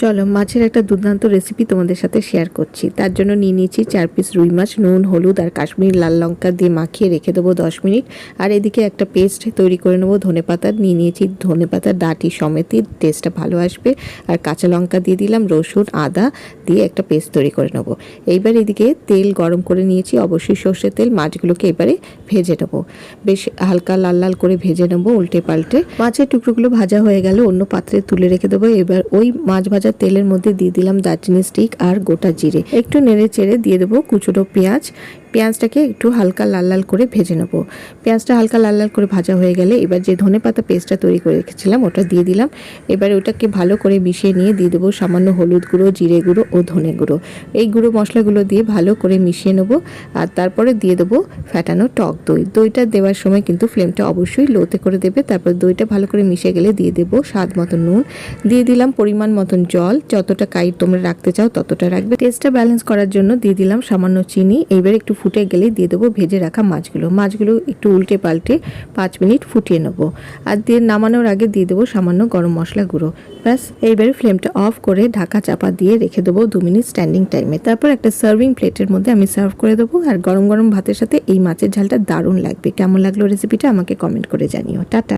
চলো মাছের একটা দুর্দান্ত রেসিপি তোমাদের সাথে শেয়ার করছি। তার জন্য নিয়ে নিয়েছি 4 পিস রুই মাছ, নুন হলুদ আর কাশ্মীরি লাল লঙ্কা দিয়ে মাখিয়ে রেখে দেবো 10 মিনিট। আর এদিকে একটা পেস্ট তৈরি করে নেবো ধনেপাতার, নিয়ে নিয়েছি ধনেপাতার ডাঁটি সমেতই, টেস্টটা ভালো আসবে। আর কাঁচা লঙ্কা দিয়ে দিলাম, রসুন আদা দিয়ে একটা পেস্ট তৈরি করে নেবো। এইবার এদিকে তেল গরম করে নিয়েছি, অবশ্যই সর্ষের তেল। মাছগুলোকে এবারে ভেজে নেবো, বেশ হালকা লাল লাল করে ভেজে নেবো উল্টে পাল্টে। মাছের টুকরোগুলো ভাজা হয়ে গেলে অন্য পাত্রে তুলে রেখে দেবো। এবার ওই মাছ ভাজা তেলের মধ্যে দিয়ে দিলাম দারচিনি স্টিক আর গোটা জিরে, একটু নেড়ে চেড়ে দিয়ে দেবো কুচনো পেঁয়াজ। পেঁয়াজটাকে একটু হালকা লাল লাল করে ভেজে নেব। পেঁয়াজটা হালকা লাল লাল করে ভাজা হয়ে গেলে এবার যে ধনেপাতা পেস্টটা তৈরি করে রেখেছিলাম ওটা দিয়ে দিলাম। এবার ওটাকে ভালো করে মিশিয়ে নিয়ে দিয়ে দেবো সামান্য হলুদ গুঁড়ো, জিরে গুঁড়ো ও ধনে গুঁড়ো। এই গুঁড়ো মশলাগুলো দিয়ে ভালো করে মিশিয়ে নেব। আর তারপরে দিয়ে দেবো ফ্যাটানো টক দই। দইটা দেওয়ার সময় কিন্তু ফ্লেমটা অবশ্যই লোতে করে দেবে। তারপর দইটা ভালো করে মিশে গেলে দিয়ে দেবো স্বাদ মতো নুন, দিয়ে দিলাম পরিমাণ মতন জল, যতটা কাই তোমরা রাখতে চাও ততটা রাখবে। টেস্টটা ব্যালেন্স করার জন্য দিয়ে দিলাম সামান্য চিনি। এইবার একটু ফুটে গেলে দিয়ে দেবো ভেজে রাখা মাছগুলো একটু উল্টে পাল্টে 5 মিনিট ফুটিয়ে নেবো। আর দিয়ে নামানোর আগে দিয়ে দেবো সামান্য গরম মশলা গুঁড়ো। ব্যাস, এইবারে ফ্লেমটা অফ করে ঢাকা চাপা দিয়ে রেখে দেবো 2 মিনিট স্ট্যান্ডিং টাইমে। তারপর একটা সার্ভিং প্লেটের মধ্যে আমি সার্ভ করে দেবো। আর গরম গরম ভাতের সাথে এই মাছের ঝালটা দারুণ লাগবে। কেমন লাগলো রেসিপিটা আমাকে কমেন্ট করে জানিও। টাটা।